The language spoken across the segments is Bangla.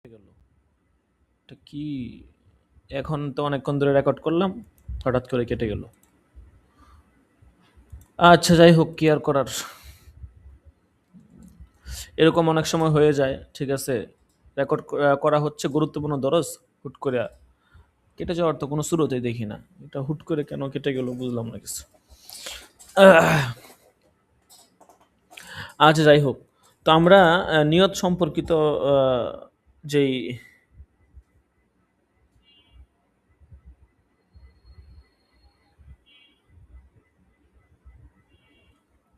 গেল এটা কি? এখন তো অনেকক্ষণ ধরে রেকর্ড করলাম, হঠাৎ করে কেটে গেল। আচ্ছা, যাই হোক, কি আর করার। এরকম অনেক সময় হয়ে যায়, ঠিক আছে। রেকর্ড করা হচ্ছে গুরুত্বপূর্ণ দরজ, হুট করে কেটে যাওয়ার তো কোনো শুরুতেই দেখি না। এটা হুট করে কেন কেটে গেল বুঝলাম না কিছু। আচ্ছা, যাই হোক। তো আমরা নিয়ত সম্পর্কিত যেই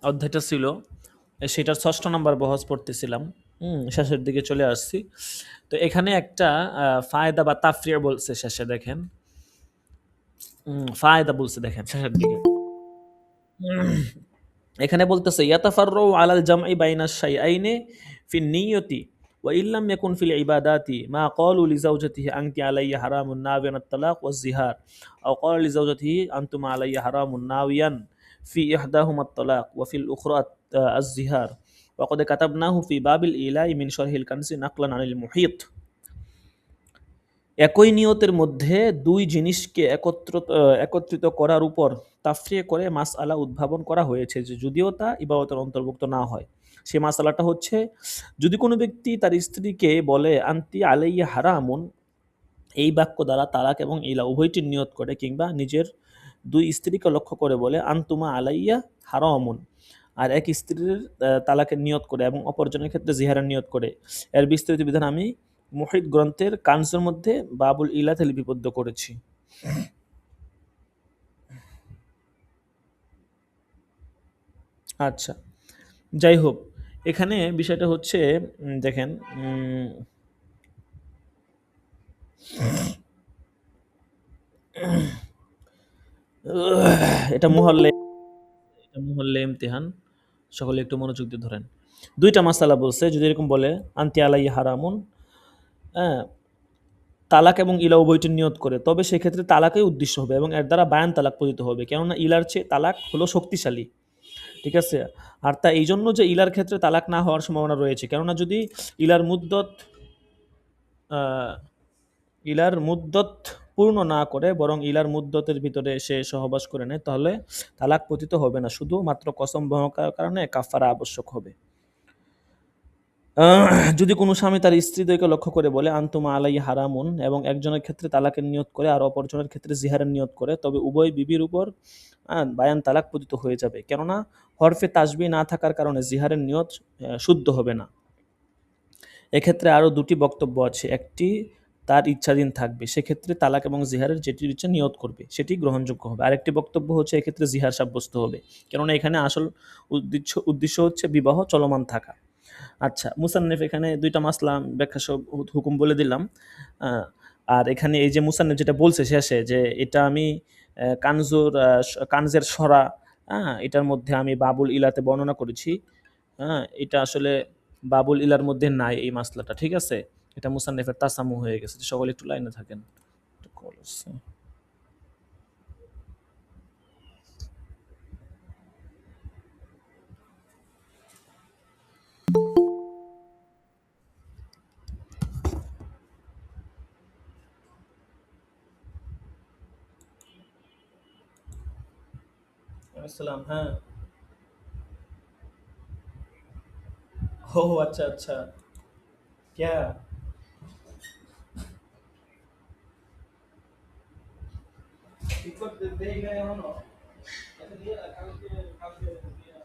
অধ্যায়টা ছিল, সেটার ৬ষ্ঠ নাম্বার বহস পড়তেছিলাম। শেষের দিকে চলে আসছি। তো এখানে একটা ফায়দা বা তাফরিয়া বলছে শেষে, দেখেন। ফায়দা বলছে, দেখেন শেষের দিকে। এখানে বলতেছে ইয়াতাফাররু আলাল জামঈ বাইনা শাইআইনি ফিন নিয়তি ওয়া ইল্লাম ইয়াকুন ফিল ইবাদাতি মা ক্বালু লিজাওজাতিহি আনতি আলাইয়া হারামুন নাবিয়ান আত-তালাক ওয়াজ জিহার আও ক্বালা লিজাওজাতিহি আনতুমা আলাইয়া হারামুন নাওয়ান ফি ইহদাহুমা আত-তালাক ওয়া ফিল উখরা আজ-জিহার ওয়া ক্বাদ কাতাবনাহু ফি বাবিল ইলাই মিন শারহিল কানজি নাকলান আনিল মুহিত। একই নিয়তের মধ্যে দুই জিনিসকে একত্রিত করার উপর তাফরিয়ে করে মাসআলা উদ্ভাবন করা হয়েছে, যে যদিও তা ইবাদতের অন্তর্ভুক্ত না হয়। সে মাসআলাটা হচ্ছে, যদি কোনো ব্যক্তি তার স্ত্রীকে বলে আনতি আলাইয়া হারামুন, এই বাক্য দ্বারা তালাক এবং ইলা উভয়টির নিয়ত করে, কিংবা নিজের দুই স্ত্রীকে লক্ষ্য করে বলে আনতুমা আলাইয়া হারামুন, আর এক স্ত্রীর তালাকের নিয়ত করে এবং অপরজনের ক্ষেত্রে জিহারের নিয়ত করে, এর বিস্তারিত বিধান আমি মুহিত গ্রন্থের কানজের মধ্যে বাবুল ইলাতে লিপিবদ্ধ করেছি। আচ্ছা, যাই হোক, এখানে বিষয়টা হচ্ছে, দেখেন, এটা মহল্লে ইমতিহান, সকলে একটু মনোযোগ দিয়ে ধরেন। দুইটা মাসালা বলছে, যদি এরকম বলে আনতি আলাই হারামুন, হ্যাঁ, তালাক এবং ইলা উভয়টির নিয়ত করে, তবে সেক্ষেত্রে তালাকেই উদ্দেশ্য হবে এবং এর দ্বারা বায়ান তালাক পতিত হবে, কেননা ইলার চেয়ে তালাক হলো শক্তিশালী। ঠিক আছে। আর তা এই জন্য যে ইলার ক্ষেত্রে তালাক না হওয়ার সম্ভাবনা রয়েছে, কেননা যদি ইলার মুদ্দত আহ, ইলার মুদ্দত পূর্ণ না করে বরং ইলার মুদ্দতের ভিতরে সে সহবাস করে নেয়, তাহলে তালাক পতিত হবে না, শুধুমাত্র কসম ভঙ্গের কারণে কাফারা আবশ্যক হবে। যদি কোনো স্বামী তার স্ত্রীদেরকে লক্ষ্য করে বলে আনতুমা আলাই হারামুন, এবং একজনের ক্ষেত্রে তালাকের নিয়ত করে আর অপরজনের ক্ষেত্রে জিহারের নিয়ত করে, তবে উভয় বিবির উপর বায়ান তালাক পতিত হয়ে যাবে, কেননা হরফে তাসবি না থাকার কারণে জিহারের নিয়ত শুদ্ধ হবে না। এক্ষেত্রে আরও দুটি বক্তব্য আছে। একটি, তার ইচ্ছাধীন থাকবে, সেক্ষেত্রে তালাক এবং জিহারের যেটির ইচ্ছা নিয়ত করবে সেটি গ্রহণযোগ্য হবে। আরেকটি বক্তব্য হচ্ছে, এক্ষেত্রে জিহার সাব্যস্ত হবে, কেননা এখানে আসল উদ্দেশ্য হচ্ছে বিবাহ চলমান থাকা। আচ্ছা, মুসান্নেফ এখানে দুইটা মাসলা ব্যাখ্যা সব হুকুম বলে দিলাম। আর এখানে এই যে মুসান্নেফ যেটা বলছে শেষে, যে এটা আমি কানজের সরা, হ্যাঁ, এটার মধ্যে আমি বাবুল ইলাতে বর্ণনা করেছি। হ্যাঁ, এটা আসলে বাবুল ইলার মধ্যে নাই এই মাসলাটা, ঠিক আছে। এটা মুসান্নেফের তাসামু হয়ে গেছে। সকলে একটু লাইনে থাকেন। একটু call আসছে। আসসালাম, হ্যাঁ। ও আচ্ছা আচ্ছা। क्या? টিকট দেই না এখনো? আচ্ছা, দিয়ে কালকে দিয়ে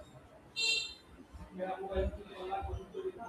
मेरा मोबाइल की वाला कोई तो ना।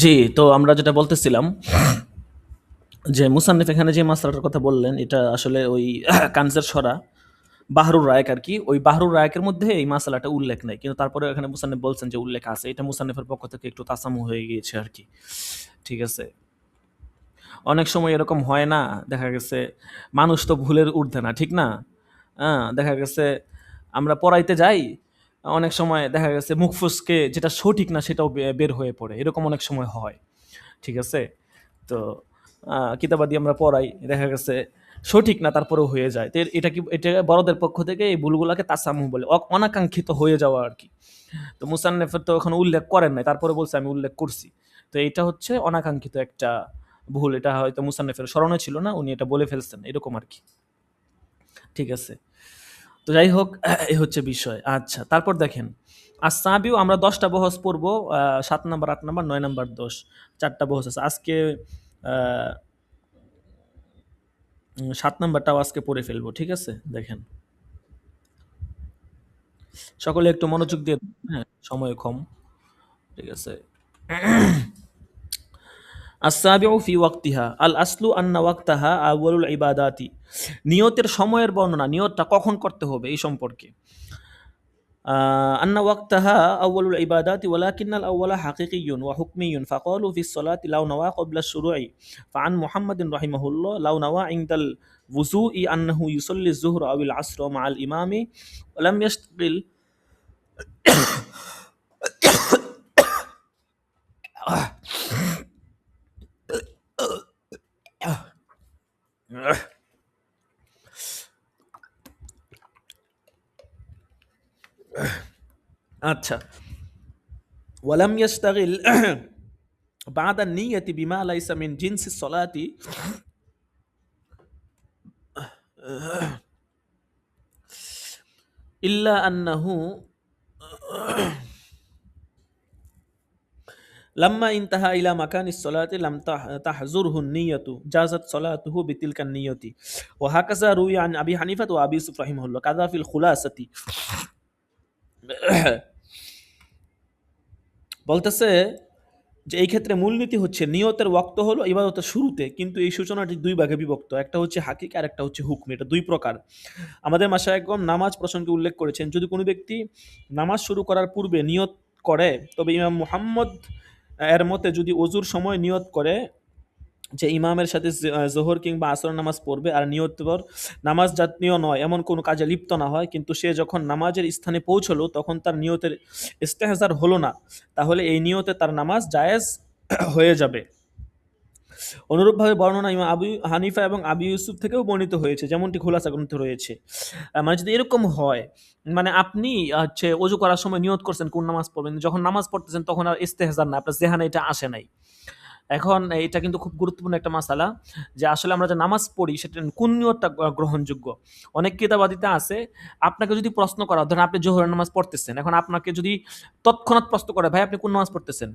জি, তো আমরা যেটা বলতেছিলাম যে মুসান্নিফ এখানে যে মাসলাটার কথা বললেন এটা আসলে ওই কানজের ছড়া বাহরুর রায়ক আর কি, ওই বাহরুর রায়কের মধ্যে এই মাসালাটা উল্লেখ নেই, কিন্তু তারপরে এখানে মুসান্নিফ বলছেন যে উল্লেখ আছে। এটা মুসান্নিফের পক্ষ থেকে একটু তাসামু হয়ে গিয়েছে আর কি। ঠিক আছে, অনেক সময় এরকম হয় না, দেখা গেছে মানুষ তো ভুলের ঊর্ধ্বে না, ঠিক না? হ্যাঁ, দেখা গেছে আমরা পড়াইতে যাই, অনেক সময় দেখা গেছে মুখ ফুসকে যেটা সঠিক না সেটাও বের হয়ে পড়ে, এরকম অনেক সময় হয়। ঠিক আছে, তো কিতাবাদি আমরা পড়াই, দেখা গেছে সঠিক না তারপরেও হয়ে যায়। তো এটা কি, এটা বড়দের পক্ষ থেকে এই ভুলগুলাকে তাসামুহ বলে, অনাকাঙ্ক্ষিত হয়ে যাওয়া আর কি। তো মুসান্নেফের তো এখন উল্লেখ করেন নাই, তারপরে বলছে আমি উল্লেখ করছি। তো এটা হচ্ছে অনাকাঙ্ক্ষিত একটা ভুল, এটা হয়তো মুসান্নেফের স্মরণে ছিল না, উনি এটা বলে ফেলছেন এরকম আর কি। ঠিক আছে, তো যাই হোক, এই হচ্ছে বিষয়। আচ্ছা, তারপর দেখেন আসাবিও আমরা 10টা বহস পড়বো, 7 নাম্বার, 8 নাম্বার, 9 নাম্বার, 10, 4টা বহস আছে আজকে। 7 নাম্বারটাও আজকে পড়ে ফেলবো, ঠিক আছে? দেখেন সকলে একটু মনোযোগ দিয়ে, হ্যাঁ সময় কম, ঠিক আছে। আসাবিউ ফি ওয়াক্তিহা আল আসলু আন্না ওয়াক্তাহা আউয়ালুল ইবাদাতি, নিয়তের সময়ের বর্ণনা, নিয়তটা কখন করতে হবে এই সম্পর্কে। أن وقتها أول العبادات ولكن الأول حقيقي وحكمي فقالوا في الصلاة لو نوى قبل الشروع فعن محمد رحمه الله لو نوى عند الوضوء أنه يصلي الظهر أو العصر مع الإمام ولم يشتغل আচ্ছা, ولم يشتغل بعد النية بما ليس من جنس الصلاة إلا أنه لما انتهى إلى مكان الصلاة لم تحضره النية جازت صلاته بتلك النية وهكذا روي عن أبي حنيفة وأبي يوسف رحمه الله كذا في الخلاصة বলতেছে যে এই ক্ষেত্রে মূলনীতি হচ্ছে নিয়তের ওয়াক্ত হলো ইবাদতের শুরুতে, কিন্তু এই সূচনাটি দুই ভাগে বিভক্ত, একটা হচ্ছে হাকিক আর একটা হচ্ছে হুকম, এটা দুই প্রকার। আমাদের মাশায়েখগণ নামাজ প্রসঙ্গে উল্লেখ করেছেন, যদি কোনো ব্যক্তি নামাজ শুরু করার পূর্বে নিয়ত করে, তবে ইমাম মুহাম্মদ এর মতে যদি ওযুর সময় নিয়ত করে যে ইমামের সাথে জোহর কিংবা আসর নামাজ পড়বে, আর নিয়তপর নামাজ জাতীয় নয় এমন কোনো কাজে লিপ্ত না হয়, কিন্তু সে যখন নামাজের স্থানে পৌঁছলো তখন তার নিয়তের ইস্তেহজার হলো না, তাহলে এই নিয়তে তার নামাজ জায়েজ হয়ে যাবে। অনুরূপভাবে বর্ণনা ইমাম আবু হানিফা এবং আবু ইউসুফ থেকেও বর্ণিত হয়েছে, যেমনটি খোলাসা গ্রন্থে রয়েছে। মানে যদি এরকম হয়, মানে আপনি হচ্ছে ওযু করার সময় নিয়ত করছেন কোন নামাজ পড়বেন, যখন নামাজ পড়তেছেন তখন আর ইস্তেহজার না, আপনার জেহানে এটা আসে নাই। এখন এটা কিন্তু খুব গুরুত্বপূর্ণ একটা মাসালা, যে আসলে আমরা যে নামাজ পড়ি সেটা কোন নিয়তটা গ্রহণযোগ্য। অনেক কিতাবাদিতে আছে, আপনাকে যদি প্রশ্ন করা, ধরেন আপনি জোহরের নামাজ পড়তেছেন, এখন আপনাকে যদি তৎক্ষণাৎ প্রশ্ন করে ভাই আপনি কোন নামাজ পড়তেছেন,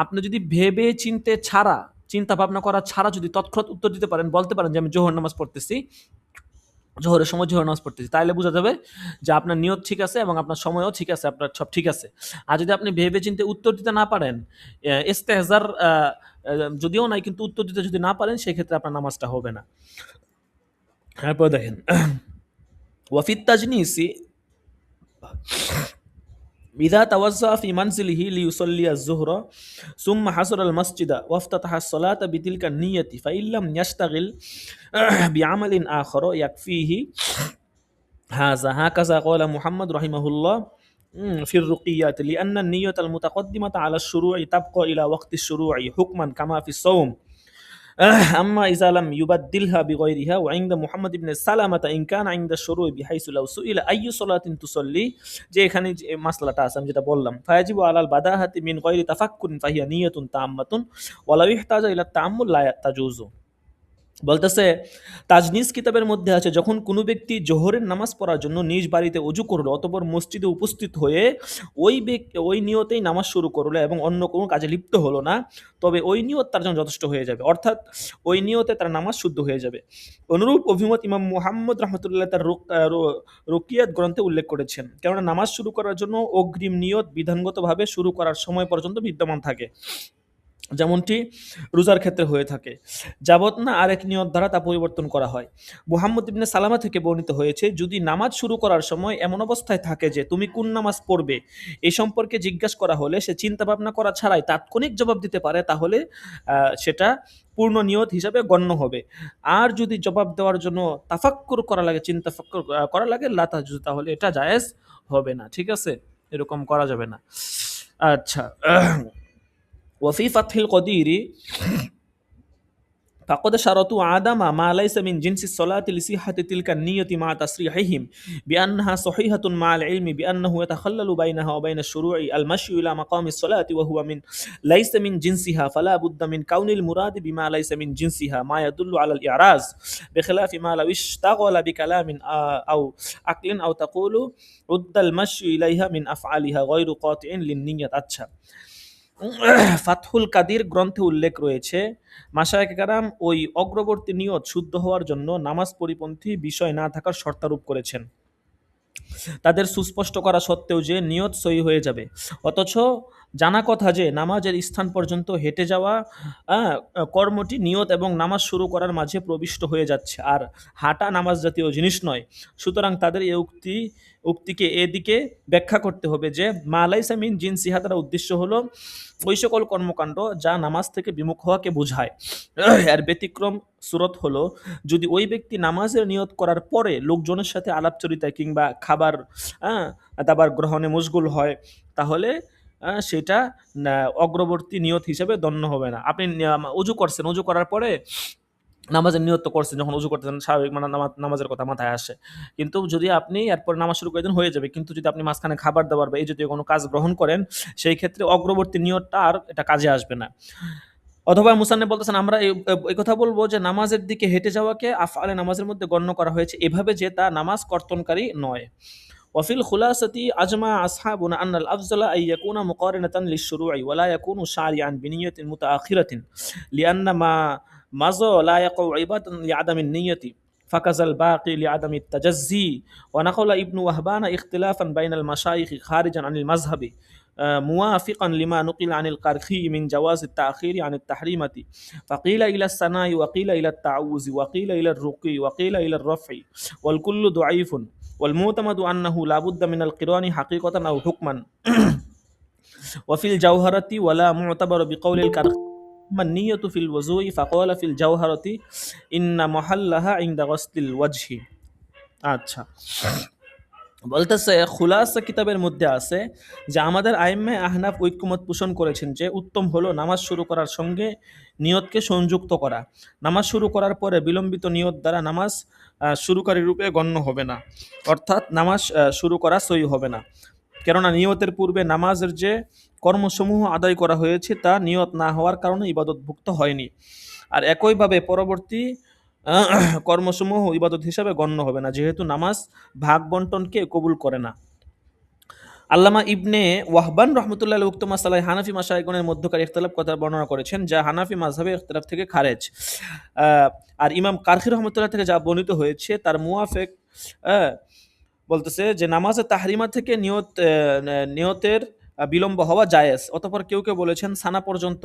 আপনি যদি ভেবে চিন্তে ছাড়া, চিন্তা ভাবনা করা ছাড়া যদি তৎক্ষণাৎ উত্তর দিতে পারেন, বলতে পারেন যে আমি জোহর নামাজ পড়তেছি, জোহরের সময় জোহর নামাজ পড়তেছি, তাহলে বোঝা যাবে যে আপনার নিয়ত ঠিক আছে এবং আপনার সময়ও ঠিক আছে, আপনার সব ঠিক আছে। আর যদি আপনি ভেবে চিন্তে উত্তর দিতে না পারেন, ইস্তেহজার যদিও নাই, কিন্তু উত্তর দিতে যদি না পারেন সেক্ষেত্রে আপনার নামাজটা হবে না। তারপর দেখেন ওয়াফিত তাজনিসি إذا توضأ في منزله ليصلي الظهر ثم حضر المسجد وافتتح الصلاة بتلك النية فإن لم يشتغل بعمل آخر يكفيه هذا. هكذا قال محمد رحمه الله في الرقيات لأن النية المتقدمة على الشروع تبقى إلى وقت الشروع حكما كما في الصوم. أما إذا لم يبدلها بغيرها وعند محمد بن سلامة إن كان عند الشروع بحيث لو سئل أي صلاة تصلي যে এখানে যে মাসলাটা আছে আমি যেটা বললাম ফায়াজিবু আলাল বাদাহাতি মিন গায়রি তাফাক্কুরিন ফাহিয়া নিয়াতুন তাম্মাতুন ওয়ালাউ ইহতাজা ইলা তাআম্মুল লা তাজুজু। বলতেছে তাজনিস কিতাবের মধ্যে আছে যখন কোনো ব্যক্তি জোহরের নামাজ পড়ার জন্য নিজ বাড়িতে অজু করলো অতঃপর মসজিদে উপস্থিত হয়ে ওই নিয়তেই নামাজ শুরু করলো এবং অন্য কোনো কাজে লিপ্ত হলো না, তবে ওই নিয়ত তার জন্য যথেষ্ট হয়ে যাবে, অর্থাৎ ওই নিয়তে তার নামাজ শুদ্ধ হয়ে যাবে। অনুরূপ অভিমত ইমাম মুহাম্মদ রহমতুল্লাহ তার রুকিয়াত গ্রন্থে উল্লেখ করেছেন, কেননা নামাজ শুরু করার জন্য অগ্রিম নিয়ত বিধানগতভাবে শুরু করার সময় পর্যন্ত বিদ্যমান থাকে, যেমনটি রোজার ক্ষেত্রে হয়ে থাকে, যাবত না আরেক নিয়ত দ্বারা তা পরিবর্তন করা হয়। মুহাম্মদ ইবনে সালামা থেকে বর্ণিত হয়েছে, যদি নামাজ শুরু করার সময় এমন অবস্থায় থাকে যে তুমি কোন নামাজ পড়বে এই সম্পর্কে জিজ্ঞাসা করা হলে সে চিন্তা ভাবনা করা ছাড়াই তাৎক্ষণিক জবাব দিতে পারে, তাহলে সেটা পূর্ণ নিয়ত হিসাবে গণ্য হবে। আর যদি জবাব দেওয়ার জন্য তাফাক্কুর করা লাগে, চিন্তা করা লাগে লা তাজুজ, তাহলে এটা জায়েজ হবে না। ঠিক আছে, এরকম করা যাবে না। আচ্ছা, وفي فتح القدير فقد شرطوا عدم ما ليس من جنس الصلاة لصحة تلك النية مع تصريحهم بأنها صحيحة مع العلم بأنه يتخلل بينها وبين الشروع المشي إلى مقام الصلاة وهو ليس من جنسها، فلا بد من كون المراد بما ليس من جنسها ما يدل على الإعراض، بخلاف ما لو اشتغل بكلام أو عقل أو تقول رد المشي إليها من أفعالها غير قاطع للنية. আচ্ছা, ফাতহুল কাদির গ্রন্থে উল্লেখ রয়েছে মাশায়েখে কেরাম ওই অগ্রবর্তী নিয়ত শুদ্ধ হওয়ার জন্য নামাজ পরিপন্থী বিষয় না থাকার শর্তারোপ করেছেন, তাদের সুস্পষ্ট করা সত্ত্বেও যে নিয়ত সহি হয়ে যাবে। অথচ জানা কথা যে নামাজের স্থান পর্যন্ত হেঁটে যাওয়া কর্মটি নিয়ত এবং নামাজ শুরু করার মাঝে প্রবিষ্ট হয়ে যাচ্ছে, আর হাঁটা নামাজ জাতীয় জিনিস নয়। সুতরাং তাদের এই উক্তিকে এদিকে ব্যাখ্যা করতে হবে যে মা লাইসা মিন জিনসিহা দ্বারা উদ্দেশ্য হলো ওই সকল কর্মকাণ্ড যা নামাজ থেকে বিমুখ হওয়াকে বোঝায়। এর ব্যতিক্রম সুরত হলো যদি ওই ব্যক্তি নামাজের নিয়ত করার পরে লোকজনের সাথে আলাপচরিতায় কিংবা খাবার দাবার গ্রহণে মশগুল হয়, তাহলে সেটা অগ্রবর্তী নিয়ত হিসেবে গণ্য হবে না। আপনি অজু করছেন, অজু করার পরে নামাজের নিয়ত তো করছেন, যখন অজু করতেছেন স্বাভাবিক মানে নামাজের কথা মাথায় আসে, কিন্তু যদি আপনি এরপর নামাজ শুরু করে দেন হয়ে যাবে, কিন্তু যদি আপনি মাঝখানে খাবার দাবার বা এই জাতীয় কোনো কাজ গ্রহণ করেন সেই ক্ষেত্রে অগ্রবর্তী নিয়তটা আর এটা কাজে আসবে না। অথবা মুসান্নিফ বলতেছেন আমরা এই কথা বলবো যে নামাজের দিকে হেঁটে যাওয়াকে আফআলে নামাজের মধ্যে গণ্য করা হয়েছে এভাবে যে তা নামাজ কর্তনকারী নয়। وفي الخلاصة أجمع أصحابنا أن الأفضل أن يكون مقارنة للشروع ولا يكون شارعا بنية متأخرة، لأن ما مضى لا يقع عبادة لعدم النية فكذا الباقي لعدم التجزي. ونقل ابن وهبان اختلافا بين المشايخ خارجا عن المذهب موافقا لما نقل عن القرخي من جواز التأخير عن التحريمة، فقيل إلى الثناء وقيل إلى التعوذ وقيل إلى الرقي وقيل إلى الرفع، والكل ضعيف، والمعتمد أنه لا بد من القران حقيقة أو حكما. وفي الجوهرة ولا معتبر بقول الكرخي أما النية في الوضوء فقال في الجوهرة إن محلها عند غسل الوجه. আচ্ছা, বলতেছে খুলাসা কিতাবের মধ্যে আছে যে আমাদের আইম্মে আহনাফ ঐক্যমত পোষণ করেছেন যে উত্তম হলো নামাজ শুরু করার সঙ্গে নিয়তকে সংযুক্ত করা। নামাজ শুরু করার পরে বিলম্বিত নিয়ত দ্বারা নামাজ শুরুকারী রূপে গণ্য হবে না, অর্থাৎ নামাজ শুরু করা সহি হবে না, কেননা নিয়তের পূর্বে নামাজের যে কর্মসমূহ আদায় করা হয়েছে তা নিয়ত না হওয়ার কারণে ইবাদতভুক্ত হয়নি, আর একইভাবে পরবর্তী কর্মসমূহ ইবাদত হিসাবে গণ্য হবে না, যেহেতু নামাজ ভাগ বন্টনকে কবুল করে না। আল্লামা ইবনে ওয়াহবান রহমতুল্লাহ উক্ত মাসালায় হানাফি মাশায়েখগণের মধ্যকার ইখতিলাফ কথা বর্ণনা করেছেন, যা হানাফি মাযহাবের ইখতিলাফ থেকে খারেজ। আর ইমাম কারখি রহমতুল্লাহ থেকে যা বর্ণিত হয়েছে তার মুওয়াফিক বলতেছে যে নামাজে তাহরিমা থেকে নিয়তের বিলম্ব হওয়া জায়েজ। অতঃপর কেউ কেউ বলেছেন সানা পর্যন্ত,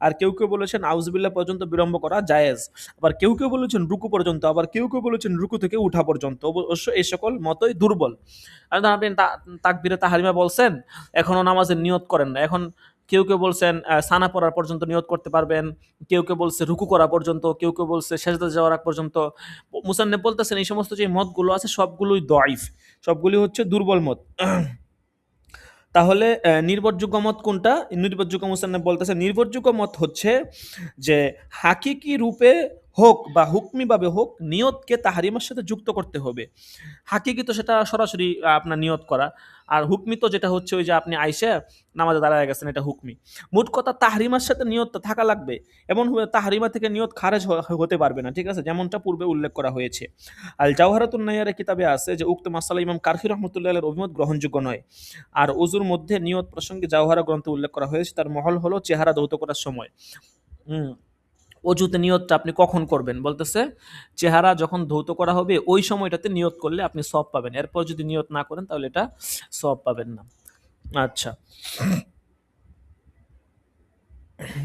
আর কেউ কেউ বলেছেন আউযুবিল্লাহ পর্যন্ত বিলম্ব করা জায়েজ। আবার কেউ কেউ বলেছেন রুকু পর্যন্ত, আবার কেউ কেউ বলেছেন রুকু থেকে উঠা পর্যন্ত। অবশ্য এই সকল মতই দুর্বল। আর ধরেন আপনি তাকবীরে তাহরিমা বলছেন, এখনো নামাজের নিয়ত করেন না, এখন কেউ কেউ বলছেন সানা পড়ার পর্যন্ত নিয়ত করতে পারবেন, কেউ কেউ বলছে রুকু করা পর্যন্ত, কেউ কেউ বলছে সেজদা যাওয়ার আগ পর্যন্ত। মুসান্নেফ বলতেছেন এই সমস্ত যে মতগুলো আছে সবগুলোই দঈফ, সবগুলি হচ্ছে দুর্বল মত। তাহলে নির্ভরযোগ্য মত কোনটা? নির্ভরযোগ্য মুসান্নেফ বলতেছে নির্ভরযোগ্য মত হচ্ছে যে হাকিকি রূপে হোক বা হুকমিভাবে হোক নিয়তকে তাহরিমার সাথে যুক্ত করতে হবে। হাকিকি তো সেটা সরাসরি আপনার নিয়ত করা, আর হুকমি তো যেটা হচ্ছে ওই যে আপনি আইসা নামাজে দাঁড়ায় গেছেন, এটা হুকমি। মোট কথা তাহরিমার সাথে নিয়তটা থাকা লাগবে, এমন তাহরিমা থেকে নিয়ত খারেজ হতে পারবে না, ঠিক আছে, যেমনটা পূর্বে উল্লেখ করা হয়েছে। আল জাওহারাতুন নাইয়ারের কিতাবে আছে যে উক্ত মাসালা ইমাম কারফি রহমতুল্লাহ এর অভিমত গ্রহণযোগ্য নয়। আর ওযুর মধ্যে নিয়ত প্রসঙ্গে জাওহারা গ্রন্থে উল্লেখ করা হয়েছে, তার মহল হলো চেহারা ধৌত করার সময়। অজুতে নিয়তটা আপনি কখন করবেন? বলতেছে চেহারা যখন ধৌত করা হবে ওই সময়টাতে নিয়ত করলে আপনি সওয়াব পাবেন, এরপর যদি নিয়ত না করেন তাহলে এটা সওয়াব পাবেন না। আচ্ছা,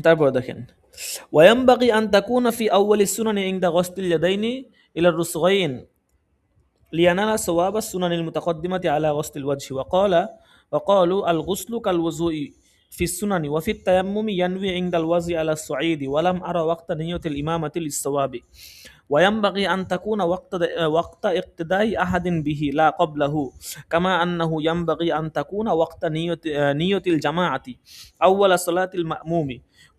তারপর দেখেন ওয়ায়ামবাগি আন তাকুনা ফি আউয়ালিস সুনানি ইনদা গসলিল ইয়াদাইনি ইলা রুসগাইন লিয়ানালা সওয়াবা সুনানিল মুতাকদ্দিমাতি আলা গসলিল ওয়াজহি ওয়াকালু আল গুসলু কাল ওযুই ফি সুনানি ওয়া ফিত তায়াম্মুমি ইয়ানওয়ি ইনদাল ওয়াজি আলা সুঈদি ওয়া লাম আরা ওয়াক্তা নিয়তিল ইমামাতি লিস-সাওয়াবি وينبغي أن تكون وقت اقتداء أحد به لا قبله كما أنه ينبغي أن تكون وقت نية الجماعة أول صلاة المأموم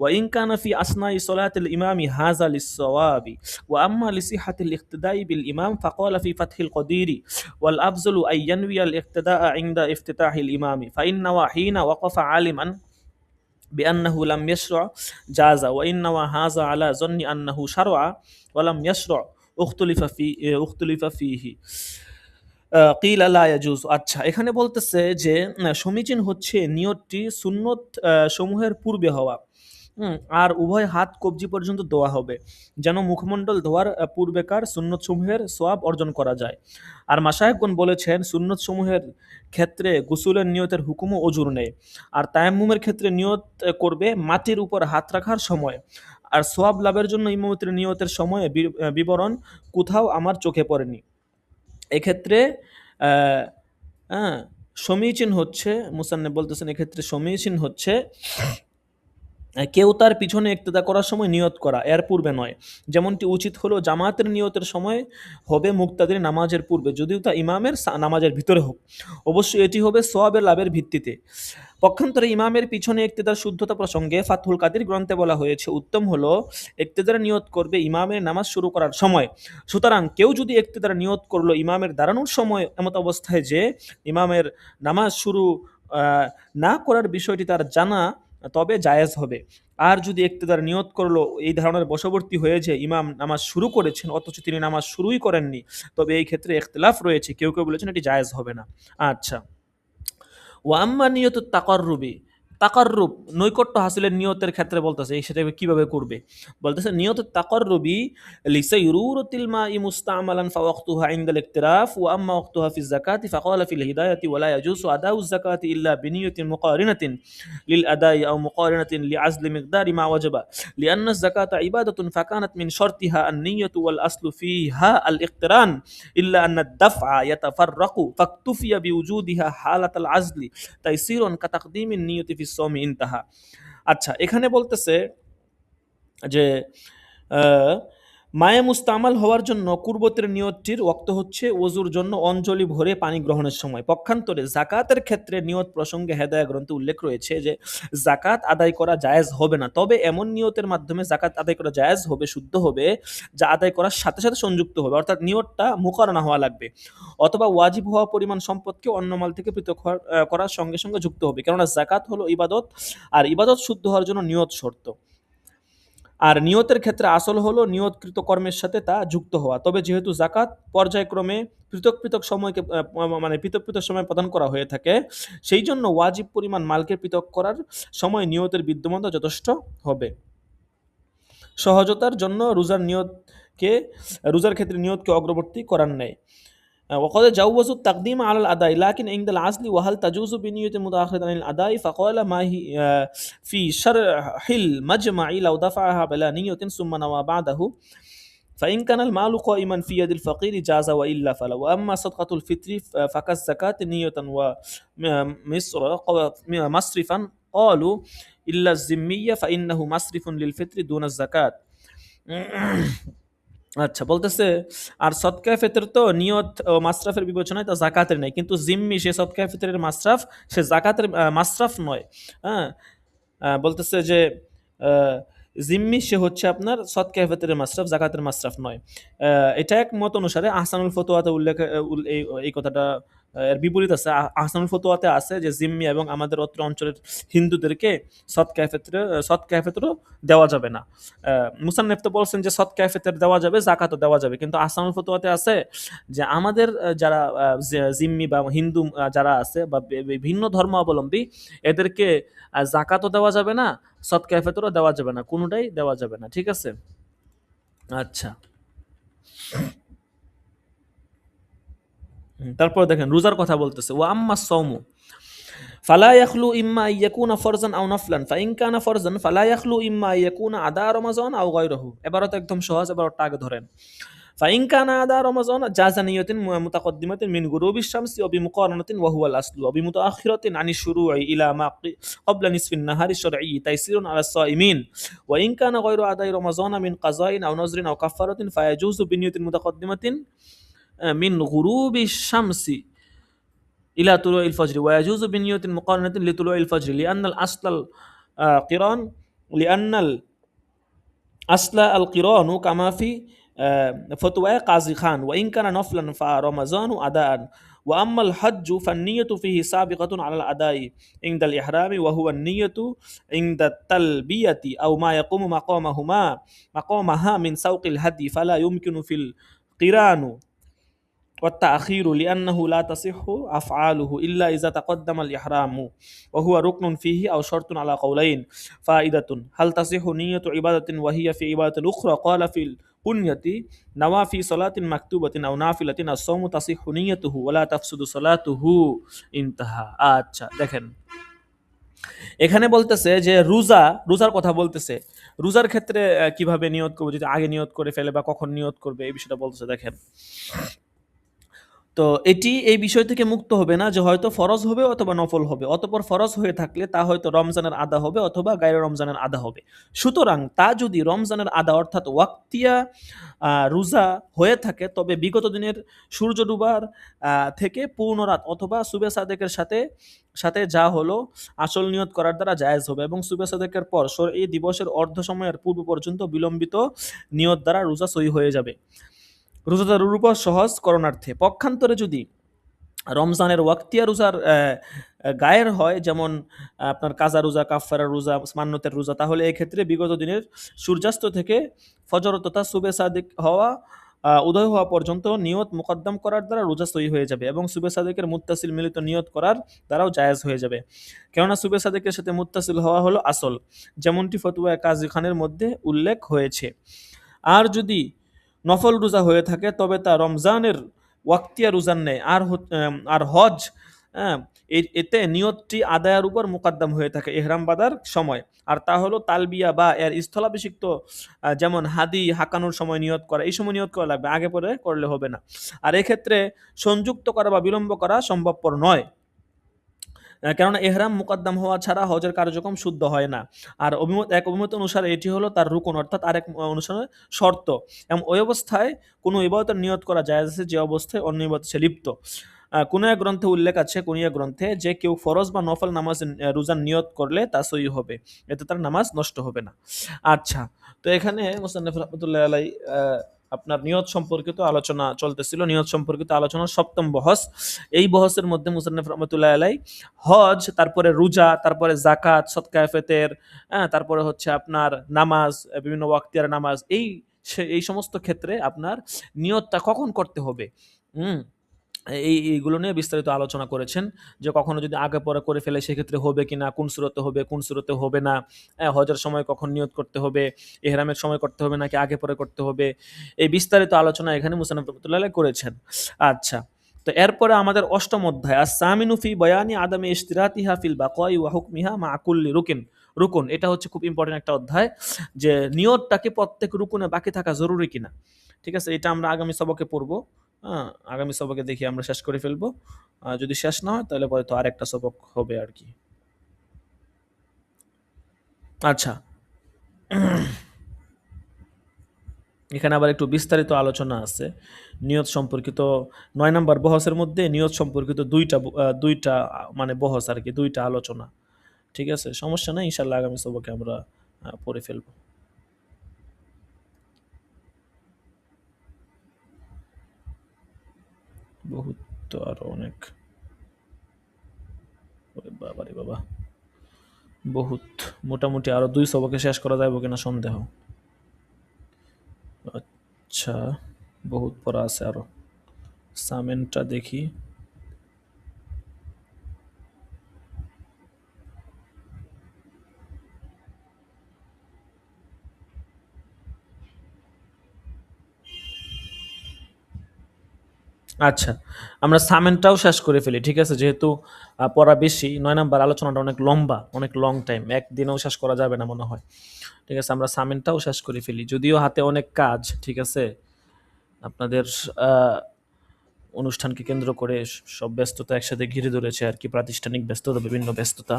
وإن كان في أثناء صلاة الإمام هذا للصواب وأما لصحة الاقتداء بالإمام فقال في فتح القدير والأفضل أن ينوي الاقتداء عند افتتاح الإمام فإنه حين وقف عالما بأنه لم يشرع جاز وإنما هذا على ظن أنه شرع ولم يشرع اختلف فيه قيل لا يجوز। আচ্ছা, এখানে বলতেছে যে সমীচীন হচ্ছে নিয়তটি সুন্নত সমূহের পূর্বে হওয়া, আর উভয় হাত কবজি পর্যন্ত ধোয়া হবে, যেন মুখমণ্ডল ধোয়ার পূর্বেকার সুন্নত সমূহের সোয়াব অর্জন করা যায়। আর মাশায়েখগণ বলেছেন সুন্নত সমূহের ক্ষেত্রে গোসলের নিয়তের হুকুমও অজুর নেই, আর তায়াম্মুমের ক্ষেত্রে নিয়ত করবে মাটির উপর হাত রাখার সময়। আর সোয়াব লাভের জন্য ইমামতের নিয়তের সময়ে বিবরণ কোথাও আমার চোখে পড়েনি। এক্ষেত্রে আহ, হ্যাঁ, সমীচীন হচ্ছে, মুসান্নেফ বলতেছেন এক্ষেত্রে সমীচীন হচ্ছে কেউ তার পিছনে ইক্তেদা করার সময় নিয়ত করা, এর পূর্বে নয়। যেমনটি উচিত হলো জামাতের নিয়তের সময় হবে মুক্তাদির নামাজের পূর্বে, যদিও তা ইমামের নামাজের ভিতরে হোক। অবশ্যই এটি হবে সোয়াবের লাভের ভিত্তিতে। পক্ষান্তরে ইমামের পিছনে ইক্তেদার শুদ্ধতা প্রসঙ্গে ফাতহুল কাদির গ্রন্থে বলা হয়েছে উত্তম হলো ইক্তেদার নিয়ত করবে ইমামের নামাজ শুরু করার সময়। সুতরাং কেউ যদি ইক্তেদার নিয়ত করলো ইমামের দাঁড়ানোর সময়, এমত অবস্থায় যে ইমামের নামাজ শুরু না করার বিষয়টি তার জানা, তবে জায়েজ হবে। আর যদি ইক্তেদার নিয়ত করলো এই ধারণার বশবর্তী হয়ে যে ইমাম নামাজ শুরু করেছেন অথচ তিনি নামাজ শুরুই করেননি, তবে এই ক্ষেত্রে ইখতিলাফ রয়েছে, কেউ কেউ বলেছেন এটি জায়েজ হবে না। আচ্ছা, ওয়া আম্মা নিয়তুত তাকাররুবি, তাকাররুব নৈকট্য হাসিলের নিয়তের ক্ষেত্রে বলতেছে সেটা কিভাবে করবে। বলতেছে নিয়তুত তাকাররুবি লিসাইরুরাতিল মাই মুস্তামালান ফাওয়াক্তুহা ইনদাল ইকতিরাফ ওয়া আম্মা ওয়াক্তুহা ফিজ যাকাতি ফাকালা ফিল হিদায়াতি ওয়া লা ইয়াজুজু আদাউজ যাকাতি ইল্লা বিনিয়াতিন মুকারিনাতিন লিল আদাই আও মুকারিনাতিন লিআজলি মিকদারি মা ওয়াজাবা লিআন্না যাকাতা ইবাদাতুন ফাকানাত মিন শারতিহা আন-নিয়্যাতু ওয়াল আসলু ফিহা আল-ইকতিরান ইল্লা আন্না আদ-দাফআ ইয়াতাফাররাকু ফাকতুফিয়া বিউজুদিহা হালাতাল আজলি তাইসিরুন কাতাকদীমিন নিয়তি ফিস সাওমি ইনতাহা। আচ্ছা, এখানে বলতেছে যে মায়ে মুস্তামাল হওয়ার জন্য কুরবতের নিয়তটির ওয়াক্ত হচ্ছে ওযুর জন্য অঞ্জলি ভরে পানি গ্রহণের সময়। পক্ষান্তরে যাকাতের ক্ষেত্রে নিয়ত প্রসঙ্গে হেদায়া গ্রন্থে উল্লেখ রয়েছে যে যাকাত আদায় করা জায়েজ হবে না, তবে এমন নিয়তের মাধ্যমে যাকাত আদায় করা জায়েজ হবে, শুদ্ধ হবে, যা আদায় করার সাথে সাথে সংযুক্ত হবে, অর্থাৎ নিয়তটা মুকারনা হওয়া লাগবে, অথবা ওয়াজিব হওয়া পরিমাণ সম্পদকে অন্য মাল থেকে পৃথক করার সঙ্গে সঙ্গে যুক্ত হবে, কেননা যাকাত হলো ইবাদত, আর ইবাদত শুদ্ধ হওয়ার জন্য নিয়ত শর্ত। আর নিয়তের ক্ষেত্রে আসল হলো নিয়তকৃত কর্মের সাথে তা যুক্ত হওয়া। তবে যেহেতু যাকাত পর্যায়ক্রমে পৃথক পৃথক সময়কে মানে পৃথক পৃথক সময় প্রদান করা হয়ে থাকে, সেই জন্য ওয়াজিব পরিমাণ মালকে পৃথক করার সময় নিয়তের বিদ্যমানতা যথেষ্ট হবে। সহজতার জন্য রোজার ক্ষেত্রে নিয়তকে অগ্রবর্তী করার নেই। وقد جوزوا التقديم على الأداء لكن عند العزل وهل تجوز بنية متأخرة عن الأداء فقال ما هي في شرح المجمع لو دفعها بلا نية ثم نوى بعده فإن كان المال قائما في يد الفقير جاز وإلا فلا وأما صدقة الفطر فكالزكاة نية ومصرفا قالوا إلا الذمية فإنه مصرف للفطر دون الزكاة আচ্ছা বলতেছে আর সদকায়ে ফিতর তো নিয়ত ও মাসরাফের বিবেচনায় তা যাকাতের নাই কিন্তু জিম্মি সে সদকায়ে ফিতরের মাসরাফ সে যাকাতের মাসরাফ নয় হ্যাঁ বলতেছে যে আহ, জিম্মি সে হচ্ছে আপনার সদকায়ে ফিতরের মাসরাফ যাকাতের মাসরাফ নয় এটা এক মত অনুসারে আহসানুল ফতোয়াতে উল্লেখ এই কথাটা এর বিপরীত আছে আহসানুল ফতোয়াতে আছে যে জিম্মি এবং আমাদের অত্র অঞ্চলের হিন্দুদেরকে সদকায়ে ফিতর দেওয়া যাবে না মুসান্নেফ তো বলছেন যে সদকায়ে ফিতর দেওয়া যাবে যাকাতও দেওয়া যাবে কিন্তু আহসানুল ফতোয়াতে আছে যে আমাদের যারা জিম্মি বা হিন্দু যারা আছে বা ভিন্ন ধর্মাবলম্বী এদেরকে যাকাতও দেওয়া যাবে না সদকায়ে ফিতরও দেওয়া যাবে না কোনোটাই দেওয়া যাবে না ঠিক আছে আচ্ছা তারপর দেখেন রোজার কথা বলতেছে ওয়া আম্মা সাওমু ফালা ইয়াখলু ইম্মা ইয়াকুনা ফরজান আও নাফলান ফাইন কানা ফরজান ফালা ইয়াখলু ইম্মা ইয়াকুনা আদা রমাজান আও গায়রহু এবারও তো একদম সহজ এবারটা আগে ধরেন ফাইন কানা আদা রমাজান জাযা নিয়াতিন মুতাকদ্দিমাতিন মিন গুরুবিশ শামসি ওয়া বিমুকারানাতিন ওয়া হুয়া আল-আসলু ওয়া বিমুতাআখিরাতিন আনি শুরুই ইলা মা ক্বাবলা নিসফিন নাহারি শারঈ তাইসিরুন আলা সাইমিন ওয়া ইন কানা গায়রু আদাই রমাজান মিন কাযাইন আও নজরিন আও কাফফারাতিন ফায়াজুজু বিনিয়াতিন মুতাকদ্দিমাতিন মিন গুরুবিশ শামসি إلى طلوع الفجر ويجوز بنية مقارنة لطلوع الفجر لأن الأصل القران لأن الأصل القران كما في فتوى قاضي خان وإن كان نفلا فرمضان أداء وأما الحج فالنية فيه سابقة على الأداء عند الإحرام وهو النية عند التلبية أو ما يقوم مقامها من سوق الهدي فلا يمكن في القران والتأخير لأنه لا تصح أفعاله إلا إذا تقدم الإحرام وهو ركن فيه أو شرط على قولين فائدة هل تصح نية عبادة وهي في عبادة أخرى قال في البنية نوى في صلاة مكتوبة أو نافلة الصوم تصح نيته ولا تفسد صلاته انتهى আচ্ছা দেখেন এখানে বলতেছে যে রোজার কথা বলতেছে রোজার ক্ষেত্রে কিভাবে নিয়ত করবে যদি আগে নিয়ত করে ফেলে বা কখন নিয়ত করবে এই বিষয়টা বলতেছে দেখেন তো এটি এই বিষয় থেকে মুক্ত হবে না যে হয়তো ফরজ হবে অথবা নফল হবে অতঃপর ফরজ হয়ে থাকলে তা হয়তো রমজানের আদা হবে অথবা গায়রে রমজানের আদা হবে সুতরাং তা যদি রমজানের আদা অর্থাৎ ওয়াক্তিয়া রোজা হয়ে থাকে তবে বিগত দিনের সূর্য ডুবার থেকে পূর্ণ রাত অথবা সুবে সাদেকের সাথে সাথে যা হলো আসল নিয়ত করার দ্বারা জায়েজ হবে এবং সুবে সাদেকের পর এই দিবসের অর্ধ সময়ের পূর্ব পর্যন্ত বিলম্বিত নিয়ত দ্বারা রোজা সহি হয়ে যাবে রোজাদারের উপর সহজ করণার্থে পক্ষান্তরে যদি রমজানের ওয়াক্তিয়া রোজার গায়ের হয় যেমন আপনার কাজা রোজা কাফফারা রোজা মান্নতের রোজা তাহলে এই ক্ষেত্রে বিগত দিনের সূর্যাস্ত থেকে ফজর তথা সুবে সাদিক হওয়া উদয় হওয়া পর্যন্ত নিয়ত মুকদ্দম করার দ্বারা রোজা সহি হয়ে যাবে এবং সুবে সাদেকের মুত্তাসিল মিলিত নিয়ত করার দ্বারাও জায়েজ হয়ে যাবে কেননা সুবে সাদেকের সাথে মুত্তাসিল হওয়া হলো আসল যেমনটি ফতোয়া কাজী খানের মধ্যে উল্লেখ হয়েছে আর যদি নফল রোজা হয়ে থাকে তবে তা রমজানের ওয়াক্তিয়া রোজার নেই আর হজ এতে নিয়তটি আদায়ের উপর মুকদ্দম হয়ে থাকে ইহরাম বাঁধার সময় আর তা হলো তালবিয়া বা এর স্থলাভিষিক্ত যেমন হাদি হাঁকানোর সময় নিয়ত করা এই সময় নিয়ত করা লাগবে আগে পরে করলে হবে না আর এক্ষেত্রে সংযুক্ত করা বা বিলম্ব করা সম্ভবপর নয় কেননা এহরাম মুকদ্দম হওয়া ছাড়া হজের কার্যক্রম শুদ্ধ হয় না আর অভিমত অনুসারে এটি হলো তার রুকন অর্থাৎ আরেক অনুসারে শর্ত এবং ওই অবস্থায় কোনো ইবাদতের নিয়ত করা যায় আছে যে অবস্থায় অন্য ইবাদতে সে লিপ্ত কোনো এক গ্রন্থে উল্লেখ আছে কোন এক গ্রন্থে যে কেউ ফরজ বা নফল নামাজ রোজার নিয়ত করলে তা সহি হবে এতে তার নামাজ নষ্ট হবে না আচ্ছা তো এখানে মুসান্নিফ রাহমাতুল্লাহি আলাইহি আপনার নিয়ত সম্পর্কিত আলোচনা চলতেছিল নিয়ত সম্পর্কিত আলোচনা সপ্তম বহস এই বহসের মধ্যে মুসান্নিফ রাহমাতুল্লাহি আলাইহি হজ তারপরে রোজা তারপরে যাকাত সদকায়ে ফিতর তারপরে হচ্ছে আপনার নামাজ বিভিন্ন ওয়াক্তিয়ার নামাজ এই সমস্ত ক্ষেত্রে আপনার নিয়তটা কখন করতে হবে এইগুলো নিয়ে বিস্তারিত আলোচনা করেছেন যে কখনো যদি আগে পরে করে ফেলে সেক্ষেত্রে হবে কিনা কোন সূরতে হবে কোন সূরতে হবে না হজের সময় কখন নিয়ত করতে হবে ইহরামের সময় করতে হবে নাকি আগে পরে করতে হবে এই বিস্তারিত আলোচনা এখানে মুসান্নিফ রাহমাতুল্লাহি আলাইহি করেছেন আচ্ছা তো এরপরে আমাদের অষ্টম অধ্যায় আস-সামিনু ফি বায়ানি আদামি ইশতিরাতিহা ফিল বাকাই ওয়া হুকমিহা মা কুল্লি রুকুন। এটা হচ্ছে খুব ইম্পর্টেন্ট একটা অধ্যায়, যে নিয়তটাকে প্রত্যেক রুকুনে বাকি থাকা জরুরি কিনা। ঠিক আছে, এটা আমরা আগামী সবকে পড়বো। হ্যাঁ, আগামী সবকে দেখি আমরা শেষ করে ফেলবো। যদি শেষ না হয় তাহলে পরে তো আরেকটা সবক হবে আর কি। আচ্ছা, এখানে আবার একটু বিস্তারিত আলোচনা আছে নিয়ত সম্পর্কিত। ৯ নম্বর বহসের মধ্যে নিয়ত সম্পর্কিত দুইটা মানে বহস আর কি, দুইটা আলোচনা। ঠিক আছে, সমস্যা নাই, ইনশাল্লাহ আগামী সবকে আমরা পড়ে ফেলবো। বহুত তো আরো অনেক, বাবারে বাবা, বহুত, মোটামুটি আরো 2 সবকে শেষ করা যাবে কিনা সন্দেহ। আচ্ছা, বহুত পড়া আছে আরো। সামেনটা দেখি। আচ্ছা, আমরা সামেনটাও শেষ করে ফেলি। ঠিক আছে, যেহেতু পড়া বেশি, ৯ নাম্বার আলোচনাটা অনেক লম্বা, অনেক লং টাইম, একদিনেও শেষ করা যাবে না মনে হয়। ঠিক আছে, আমরা সামেনটাও শেষ করে ফেলি, যদিও হাতে অনেক কাজ। ঠিক আছে, আপনাদের অনুষ্ঠানকে কেন্দ্র করে সব ব্যস্ততা একসাথে ঘিরে ধরেছে আর কি, প্রাতিষ্ঠানিক ব্যস্ততা, বিভিন্ন ব্যস্ততা,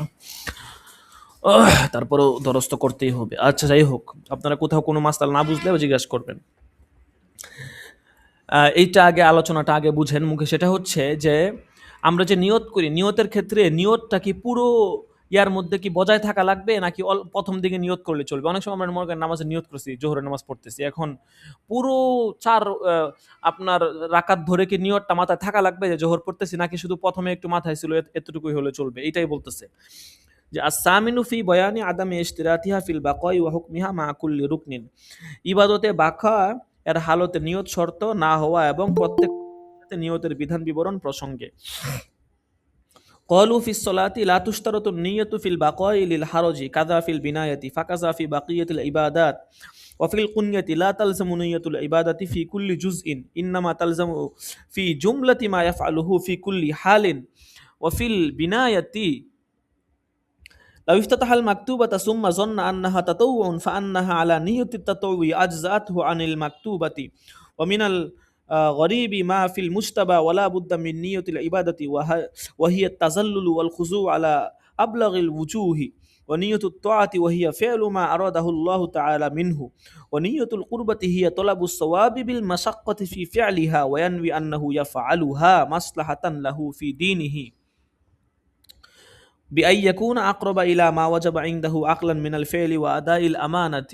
তারপরেও দরস্ত করতেই হবে। আচ্ছা, যাই হোক, আপনারা কোথাও কোনো মাসলা না বুঝলেও জিজ্ঞাসা করবেন। এইটা আগে, আলোচনাটা আগে বুঝেন মুখে। সেটা হচ্ছে যে আমরা যে নিয়ত করি, নিয়তের ক্ষেত্রে নিয়তটা কি পুরো ইয়ার মধ্যে কি বজায় থাকা লাগবে, নাকি প্রথম দিকে নিয়ত করলে চলবে? অনেক সময় আমরা মনে করেন নামাজে নিয়ত করছি, জোহরের নামাজ পড়তেছি, এখন পুরো ৪ আপনার রাকাত ধরে কি নিয়তটা মাথায় থাকা লাগবে যে জোহর পড়তেছি, নাকি শুধু প্রথমে একটু মাথায় ছিল এতটুকুই হলে চলবে? এইটাই বলতেছে যে আস-সামিনু ফি বায়ানি আদামি ইশতিরাতিহা ফিল বাকাই ওয়া হুকমিহা মা কুল্লি রুকনিন। ইবাদতে বাকা এর হালতে নিয়ত শর্ত না হওয়া এবং প্রত্যেক নিয়তের বিধান বিবরণ প্রসঙ্গে। قالوا في الصلاة لا تشترط النية في البقاء للحرج كذا في البناية فكذا في بقية العبادات وفي القنية لا تلزم نية العبادة في كل جزء إنما تلزم في جملة ما يفعله في كل حال وفي البناية لو افتتح المكتوبة ثم ظن أنها تطوع فأنها على نية التطوع أجزأته عن المكتوبة ومن الغريب ما في المجتبى ولا بد من نية العبادة وهي التذلل والخضوع على أبلغ الوجوه ونية الطاعة وهي فعل ما أراده الله تعالى منه ونية القربة هي طلب الصواب بالمشقة في فعلها وينوي أنه يفعلها مصلحة له في دينه بأن يكون أقرب إلى ما وجب عنده عقلا من الفعل وأداء الأمانة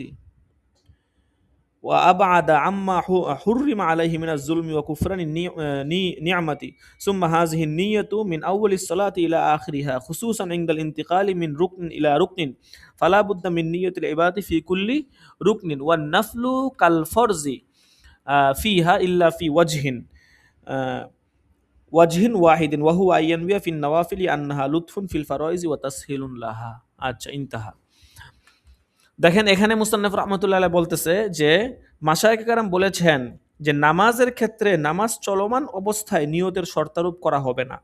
وأبعد عما حرم عليه من الظلم وكفران النعمة ثم هذه النية من أول الصلاة إلى آخرها خصوصا عند الانتقال من ركن إلى ركن فلا بد من نية العبادة في كل ركن والنفل كالفرض فيها إلا في وجه واحد وهو أن ينوي في النوافل أنها لطف في الفرائض وتسهيل لها। আচ্ছা, ইন্তাহা। দেখেন, এখানে মুসান্নফ রাহমাতুল্লাহ আলাইহি বলতেছে যে মাশায়েখে কেরাম বলেছেন যে নামাজের ক্ষেত্রে নামাজ চলমান অবস্থায় নিয়তের শর্তারোপ করা হবে না।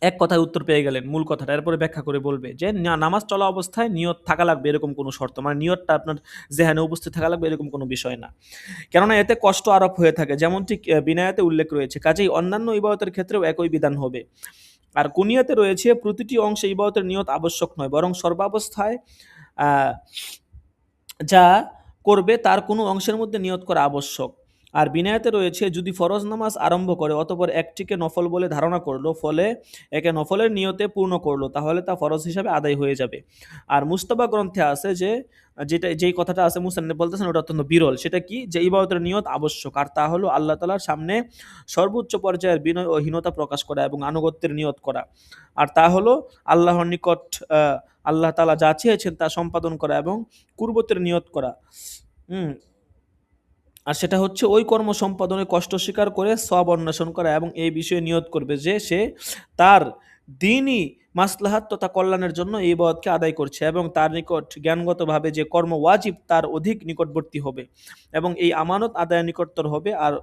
এক কথায় উত্তর পেয়ে গেলেন, মূল কথাটা এরপরে ব্যাখ্যা করে বলবে যে নামাজ চলা অবস্থায় নিয়ত থাকা লাগবে এরকম কোনো শর্ত, মানে নিয়তটা আপনার জেহানে উপস্থিত থাকা লাগবে এরকম কোনো বিষয় না, কেননা এতে কষ্ট আরোপ হয়ে থাকে, যেমন ঠিক বিনায়াতে উল্লেখ রয়েছে। কাজেই অন্যান্য ইবাদতের ক্ষেত্রেও একই বিধান হবে। আর কুনিয়াতে রয়েছে প্রতিটি অংশে ইবাদতের নিয়ত আবশ্যক নয়, বরং সর্বাবস্থায় যা করবে তার কোনো অংশের মধ্যে নিয়ত করা আবশ্যক। আর বিনায়াতে রয়েছে যদি ফরজ নামাজ আরম্ভ করে অতঃপর একটিকে নফল বলে ধারণা করলো, ফলে একে নফলের নিয়তে পূর্ণ করলো, তাহলে তা ফরজ হিসাবে আদায় হয়ে যাবে। আর মুস্তাবা গ্রন্থে আছে যে যেই কথাটা আছে মুসান্নিফ বলতেছেন ওটা অত্যন্ত বিরল। সেটা কি? যে ইবাদতের নিয়ত আবশ্যক, আর তা হলো আল্লাহ তাআলার সামনে সর্বোচ্চ পর্যায়ের বিনয় ও হীনতা প্রকাশ করা এবং আনুগত্যের নিয়ত করা। আর তা হলো আল্লাহর নিকট আল্লাহ তাআলা যা চেয়েছেন তা সম্পাদন করা এবং কুরবতের নিয়ত করা। আর সেটা হচ্ছে ওই কর্ম সম্পাদনে কষ্ট স্বীকার করে সওয়াব অন্বেষণ করা এবং এই বিষয়ে নিয়ত করবে যে সে তার দিনই মাসলাহাত তথা কল্যাণের জন্য এই ইবাদতকে আদায় করছে এবং তার নিকট জ্ঞানগতভাবে যে কর্ম ওয়াজিব তার অধিক নিকটবর্তী হবে এবং এই আমানত আদায় নিকটতর হবে। আর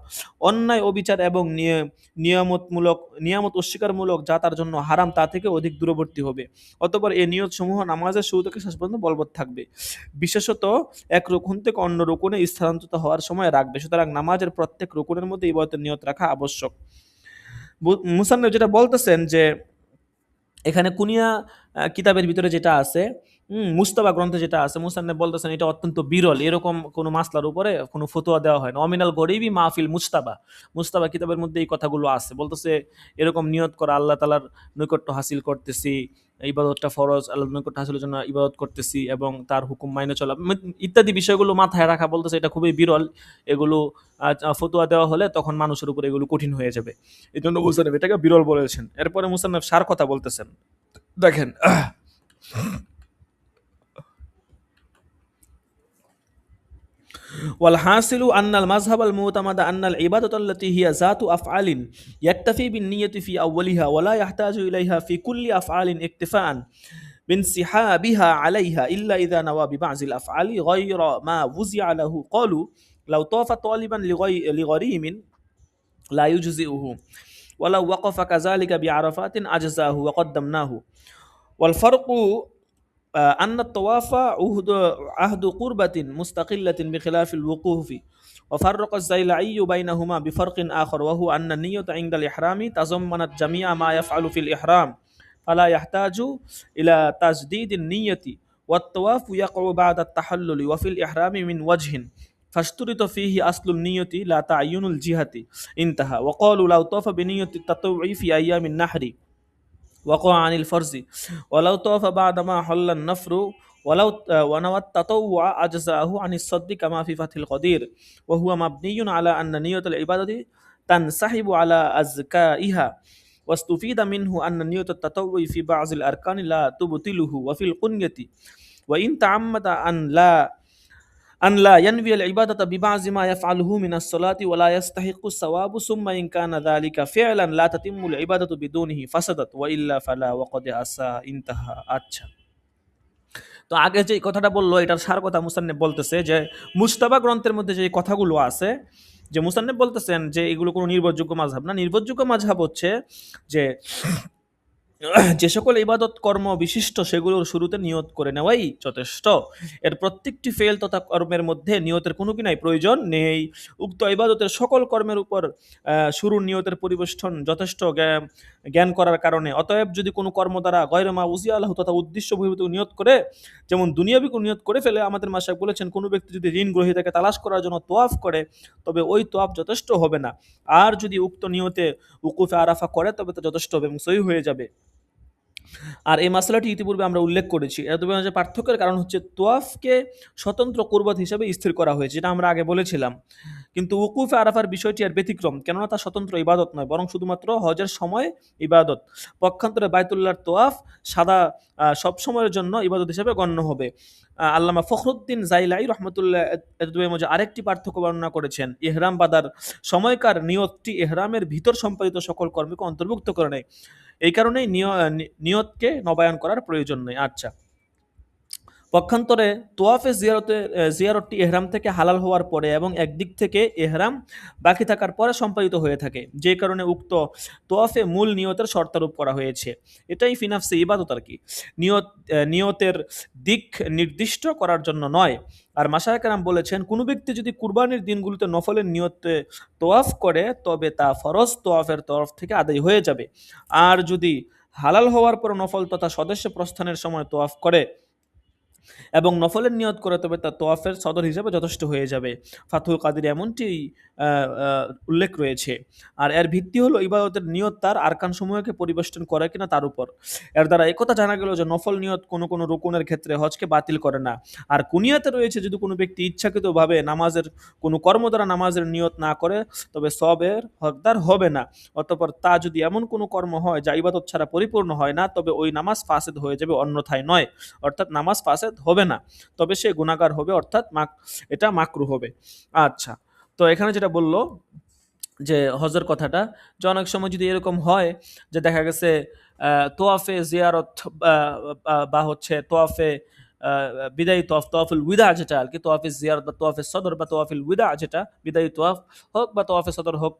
অন্যায় অবিচার এবং নিয়ামত অস্বীকারমূলক যা তার জন্য হারাম তা থেকে অধিক দূরবর্তী হবে। অতঃপর এই নিয়ত সমূহ নামাজের শুরু থেকে শেষ পর্যন্ত বলবৎ থাকবে, বিশেষত এক রুকুন থেকে অন্য রুকুনে স্থানান্তরিত হওয়ার সময় রাখবে। সুতরাং নামাজের প্রত্যেক রুকুনের মধ্যে ইবাদতের নিয়ত রাখা আবশ্যক। মুসান্নফ যেটা বলতেছেন যে এখানে কুনিয়া কিতাবের ভিতরে যেটা আছে, মুস্তাবা গ্রন্থে যেটা আছে, মুসান্নফ বলতেছেন এটা অত্যন্ত বিরল, এরকম কোনো মাসলার উপরে কোনো ফতোয়া দেওয়া হয় না। অমিনাল গরিবি মাহফিল মুস্তাবা, মুস্তাবা কিতাবের মধ্যে এই কথাগুলো আছে। বলতেছে এরকম নিয়ত করা আল্লাহ তাআলার নৈকট্য হাসিল করতেছি, ইবাদতটা ফরজ, আল্লাহর নৈকট্য হাসিলের জন্য ইবাদত করতেছি এবং তার হুকুম মাইনে চলা ইত্যাদি বিষয়গুলো মাথায় রাখা, বলতেছে এটা খুবই বিরল। এগুলো ফতোয়া দেওয়া হলে তখন মানুষের উপর এগুলো কঠিন হয়ে যাবে, এই জন্য মুসান্নফ এটাকে বিরল বলেছেন। এরপরে মুসান্নফ সার কথা বলতেছেন, দেখেন والحاصل أن المذهب المعتمد أن العبادة التي هي ذات أفعال يكتفي بالنية في أولها ولا يحتاج إليها في كل أفعال اكتفاء بانسحابها عليها إلا إذا نوى ببعض الأفعال غير ما وزع له. قالوا لو طاف طالبا لغريم لا يجزئه ولو وقف كذلك بعرفات أجزاه وقدمناه. والفرق أن الطواف عهد قربة مستقلة بخلاف الوقوف. وفرق الزيلعي بينهما بفرق آخر وهو أن النية عند الإحرام تضمنت جميع ما يفعل في الإحرام فلا يحتاج إلى تجديد النية، والطواف يقع بعد التحلل وفي الإحرام من وجه فاشترط فيه أصل النية لا تعين الجهة. انتهى. وقالوا لو طاف بنية التطوع في أيام النحر وقع عن الفرز ولو طاف بعدما حل النفر ولو ونوى التطوع أجزاه عن الصد كما في فتح القدير، وهو مبني على أن نية العبادة تنسحب على أزكائها. واستفيد منه أن نية التطوع في بعض الأركان لا تبطله. وفي القنية وإن تعمد أن لا ينوي العبادة ببعض ما يفعله من الصلاة ولا يستحق الثواب ثم إن كان ذلك فعلا لا تتم العبادة بدونه فسدت وإلا فلا وقد أساء. انتهى. আচ্ছা, তো আগে যে কথাটা বললো এটার সার কথা মুসান্নফ বলতেছে যে মুস্তাবা গ্রন্থের মধ্যে যে কথাগুলো আছে, যে মুসান্নফ বলতেছেন যে এগুলো কোনো নির্ভরযোগ্য মাযহাব না। নির্ভরযোগ্য মাযহাব হচ্ছে যে যে সকল ইবাদত কর্ম বিশিষ্ট সেগুলোর শুরুতে নিয়ত করে নেওয়াই যথেষ্ট। এর প্রত্যেকটি ফেল তথা কর্মের মধ্যে নিয়তের কোনো কি নাই, প্রয়োজন নেই। উক্ত ইবাদতের সকল কর্মের উপর শুরুর নিয়তের পরিবেষ্টন যথেষ্ট জ্ঞান করার কারণে। অতএব যদি কোনো কর্ম দ্বারা গয়রে মা উজিয়া আল্লাহ তথা উদ্দেশ্য বহির্ভূত নিয়ত করে, যেমন দুনিয়াবি কোনো নিয়ত করে ফেলে, আমাদের মাশায়েখ বলেছেন কোনো ব্যক্তি যদি ঋণ গ্রহীতাকে তালাশ করার জন্য তোয়াফ করে তবে ওই তোয়াফ যথেষ্ট হবে না। আর যদি উক্ত নিয়তে উকুফে আরাফা করে তবে তা যথেষ্ট হবে এবং সহিহ হয়ে যাবে। আর এই মাসলাটি ইতিপূর্বে আমরা উল্লেখ করেছি। এর মাঝে পার্থক্যের কারণ হচ্ছে তোয়াফকে স্বতন্ত্র কুরবাত হিসেবে স্থির করা হয়েছে, যেটা আমরা আগে বলেছিলাম। কিন্তু উকুফে আরাফার বিষয়টি আর ব্যতিক্রম, কেননা তা স্বতন্ত্র ইবাদত নয়, বরং শুধুমাত্র হজের সময় ইবাদত। পক্ষান্তরে বাইতুল্লাহর তোয়াফ সাদা সব সময়ের জন্য ইবাদত হিসেবে গণ্য হবে। আল্লামা ফখরুদ্দিন জাইলাই রহমতুল্লাহ এর মধ্যে আরেকটি পার্থক্য বর্ণনা করেছেন। ইহরাম বাঁধার সময়কার নিয়তটি ইহরামের ভিতর সম্পাদিত সকল কর্মকে অন্তর্ভুক্ত করে নেয়, এই কারণেই নিয়তকে নবায়ন করার প্রয়োজন নেই। আচ্ছা, পক্ষান্তরে তোয়াফে জিয়ারতটি ইহরাম থেকে হালাল হওয়ার পরে এবং একদিক থেকে ইহরাম বাকি থাকার পরে সম্পাদিত হয়ে থাকে, যে কারণে উক্ত তোয়াফে মূল নিয়তের শর্তারোপ করা হয়েছে। এটাই ফিনাফসে ইবাদত আর কি, নিয়তের দিক নির্দিষ্ট করার জন্য নয়। আর মাশায়েখ কেরাম বলেছেন কোনো ব্যক্তি যদি কুরবানির দিনগুলোতে নফলের নিয়তে তোয়াফ করে তবে তা ফরজ তোয়াফের তরফ থেকে আদায় হয়ে যাবে। আর যদি হালাল হওয়ার পর নফল তথা স্বদেশ প্রস্থানের সময় তোয়াফ করে এবং নফলের নিয়ত করে তবে তা তোয়াফের সদর হিসেবে যথেষ্ট হয়ে যাবে। ফাতুল কাদির এমনটি উল্লেখ রয়েছে। আর এর ভিত্তি হলো ইবাদতের নিয়ত তার আরকান সমূহকে পরিবেষ্টন করে কিনা তার উপর। এর দ্বারা একথা জানা গেল যে নফল নিয়ত কোনো কোনো রুকুনের ক্ষেত্রে হজকে বাতিল করে না। আর কুনিয়াতে রয়েছে যদি কোনো ব্যক্তি ইচ্ছাকৃতভাবে নামাজের কোনো কর্ম দ্বারা নামাজের নিয়ত না করে তবে সবের হকদার হবে না। অতঃপর তা যদি এমন কোনো কর্ম হয় যা ইবাদত ছাড়া পরিপূর্ণ হয় না তবে ওই নামাজ ফাসেদ হয়ে যাবে, অন্যথায় নয়। অর্থাৎ নামাজ ফাসেদ হবে না, তবে সে গুনাহগার হবে, অর্থাৎ এটা মাকরুহ হবে। আচ্ছা, তো এখানে যেটা বললো যে হজের কথাটা, যে অনেক সময় যদি এরকম হয় যে দেখা গেছে তোয়াফে জিয়ারত বা বা হচ্ছে তোয়াফে বিদায়ী তোয়াফ, তোয়াফুল উইদা যেটা আর কি, তোয়াফে জিয়ারত বা তোয়াফে সদর বা তোয়াফিল উইদা যেটা বিদায়ী তোয়াফ হোক বা তোয়াফে সদর হোক,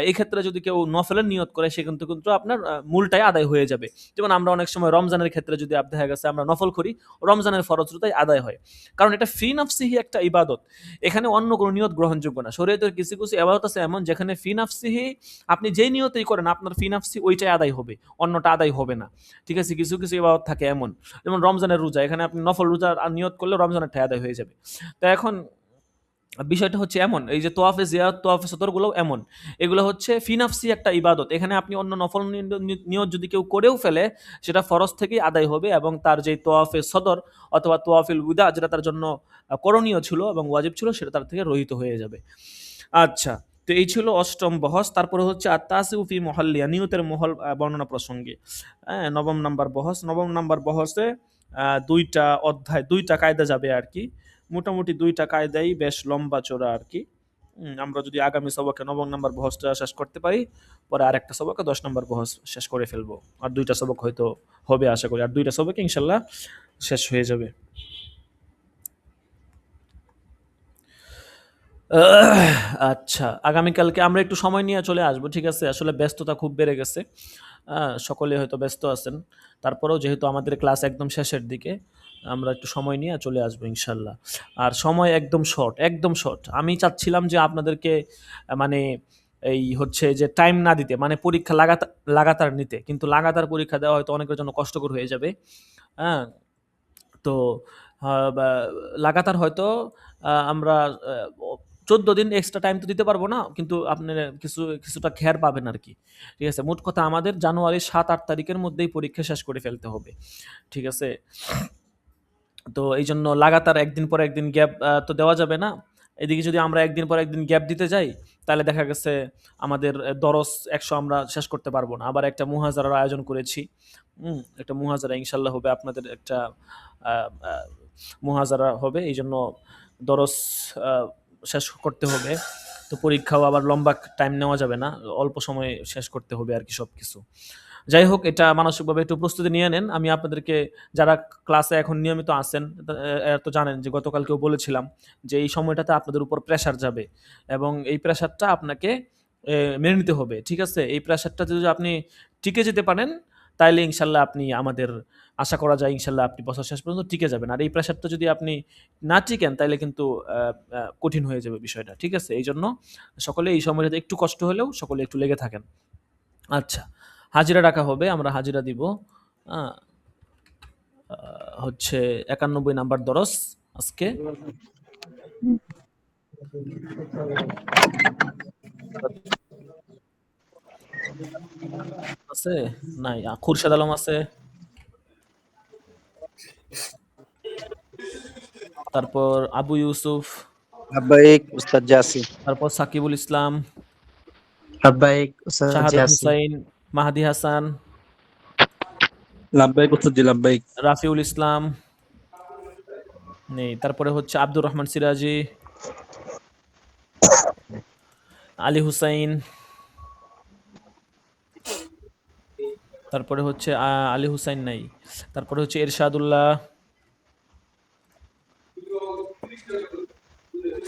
এই ক্ষেত্রে যদি কেউ নফলের নিয়ত করে সে কিন্তু কিন্তু আপনার মূলটাই আদায় হয়ে যাবে। যেমন আমরা অনেক সময় রমজানের ক্ষেত্রে যদি দেখা গেছে আমরা নফল করি, রমজানের ফরজটাই আদায় হয়, কারণ এটা ফি নাফসিহি একটা ইবাদত। এখানে অন্য কোনো নিয়ত গ্রহণযোগ্য না। শরীয়তের কিছু কিছু ইবাদত আছে এমন যেখানে ফি নাফসিহি আপনি যেই নিয়তেই করেন আপনার ফি নাফসি ওইটাই আদায় হবে, অন্যটা আদায় হবে না। ঠিক আছে, কিছু কিছু ইবাদত থাকে এমন, যেমন রমজানের রোজা, এখানে আপনি নফল রোজা নিয়ত করলে রমজানেরটা আদায় হয়ে যাবে। তো এখন বিষয়টা হচ্ছে এমন, এই যে তোয়াফে জিয়ারত তোয়াফে সদর গুলো এমন, এগুলো হচ্ছে ফিনাফসি একটা ইবাদত, এখানে আপনি অন্য নফল নিয়ত যদি কেউ করেও ফেলে সেটা ফরজ থেকেই আদায় হবে, এবং তার যে তোয়াফে সদর অথবা তোয়াফিল উদা যেটা তার জন্য করণীয় ছিল এবং ওয়াজিব ছিল সেটা তার থেকে রহিত হয়ে যাবে। আচ্ছা, তো এই ছিল অষ্টম বহস। তারপরে হচ্ছে আত্তাসিউ ফি মুহাল্লিয়া, নিয়তের মহল বর্ণনা প্রসঙ্গে। হ্যাঁ, নবম নাম্বার বহস। নবম নাম্বার বহসে দুইটা অধ্যায়, দুইটা কায়দা যাবে আর কি, মোটামুটি দুইটা কায়দাই বেশ লম্বা চোরা আর কি। আমরা যদি আগামী সবকে নবম নাম্বার বহসটা শেষ করতে পারি, পরে আরেকটা সবকে 10 নাম্বার বহস শেষ করে ফেলবো, আর দুইটা সবক হয়তো হবে আশা করি, আর দুইটা সবকে ইনশাল্লাহ শেষ হয়ে যাবে। আচ্ছা, আগামীকালকে আমরা একটু সময় নিয়ে চলে আসবো, ঠিক আছে? আসলে ব্যস্ততা খুব বেড়ে গেছে। সকলে হয়তো ব্যস্ত আছেন। তারপরেও যেহেতু আমাদের ক্লাস একদম শেষের দিকে, আমরা একটু সময় নিয়ে চলে আসবো ইনশাল্লাহ। আর সময় একদম শর্ট, একদম শর্ট। আমি চাচ্ছিলাম যে আপনাদেরকে মানে এই হচ্ছে যে টাইম না দিতে, মানে পরীক্ষা লাগাতার লাগাতার নিতে, কিন্তু লাগাতার পরীক্ষা দেওয়া হয়তো অনেকের জন্য কষ্টকর হয়ে যাবে। হ্যাঁ? তো বা লাগাতার হয়তো আমরা 14 দিন এক্সট্রা টাইম তো দিতে পারবো না, কিন্তু আপনি কিছুটা খেয়ার পাবেন আর কি। ঠিক আছে, মোট কথা আমাদের জানুয়ারির 7-8 তারিখের মধ্যেই পরীক্ষা শেষ করে ফেলতে হবে। ঠিক আছে, তো এই জন্য লাগাতার একদিন পর একদিন গ্যাপ তো দেওয়া যাবে না। এদিকে যদি আমরা একদিন পর একদিন গ্যাপ দিতে যাই, তাহলে দেখা গেছে আমাদের দরস 100 আমরা শেষ করতে পারবো না। আবার একটা মুহাজারার আয়োজন করেছি। একটা মুহাজারা ইনশাল্লাহ হবে, আপনাদের একটা মুহাজারা হবে, এই জন্য দরস শেষ করতে হবে। তো পরীক্ষাও আবার লম্বা টাইম নেওয়া যাবে না, অল্প সময়ে শেষ করতে হবে আর কি সব কিছু। যাই হোক, এটা মানসিকভাবে একটু প্রস্তুতি নিয়ে নেন। আমি আপনাদেরকে, যারা ক্লাসে এখন নিয়মিত আছেন, এরা তো জানেন যে গতকালকেও বলেছিলাম যে এই সময়টাতে আপনাদের উপর প্রেশার যাবে, এবং এই প্রেশারটা আপনাকে মেনে নিতে হবে। ঠিক আছে, এই প্রেশারটা যদি আপনি টিকে যেতে পারেন, তাইলে ইনশাল্লাহ আপনি আমাদের আশা করা যায় ইনশাল্লাহ আপনি বছর শেষ পর্যন্ত টিকে যাবেন। আর এই প্রেশারটা যদি আপনি না টিকেন, তাইলে কিন্তু কঠিন হয়ে যাবে বিষয়টা। ঠিক আছে, এই জন্য সকলে এই সময়টাতে একটু কষ্ট হলেও সকলে একটু লেগে থাকেন। আচ্ছা, হাজিরা রাখা হবে, আমরা হাজিরা দিব। আহ, হচ্ছে 91 নাম্বার দরস আজকে। আছে নাই? খুরশেদ আলম আছে, তারপর আবু ইউসুফ, লাব্বাইক উস্তাদ জাসি। তারপর সাকিবুল ইসলাম, লাব্বাইক উস্তাদ শাহাদাত জাসি। হুসাইন, মাহাদি হাসান, লাব্বাইক উস্তাদ জি লাব্বাইক। রাফিউল ইসলাম নেই, তারপরে হচ্ছে আব্দুর রহমান সিরাজি, আলী হুসাইন, তারপরে হচ্ছে আলী হুসাইন নাই, তারপরে হচ্ছে এরশাদুল্লাহ,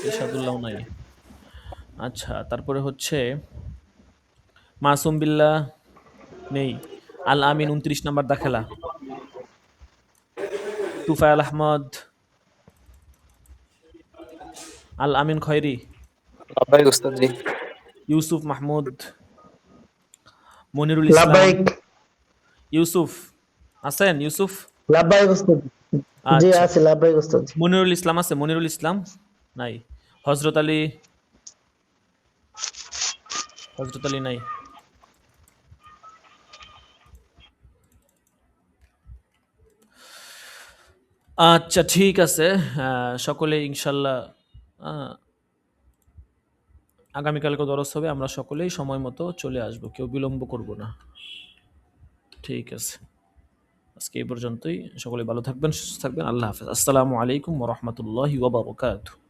এরশাদুল্লাহ নাই। আচ্ছা, তারপরে হচ্ছে মাসুম বিল্লাহ নেই, আল আমিন 29 নাম্বার দাখেলা, তুফাইল আহমদ, আল আমিন খয়রি, লাব্বাইক উস্তাদ জি। ইউসুফ মাহমুদ, মনিরুল ইসলাম। লাব্বাইক। ইউসুফ আছেন? ইউসুফ? লাব্বাইক উস্তাদ। জি আচ্ছা, আছে লাব্বাইক উস্তাদ। মনিরুল ইসলাম আছে? মনিরুল ইসলাম নাই। হজরত আলী, হজরত আলী নাই। আচ্ছা, ঠিক আছে। সকলে ইনশাল্লাহ আগামীকালকে দরস হবে, আমরা সকলেই সময় মতো চলে আসবো, কেউ বিলম্ব করব না। ঠিক আছে, আজকে এই পর্যন্তই। সকলে ভালো থাকবেন, সুস্থ থাকবেন। আল্লাহ হাফেজ। আসসালামু আলাইকুম ওয়া রাহমাতুল্লাহি ওয়া বারাকাতুহু।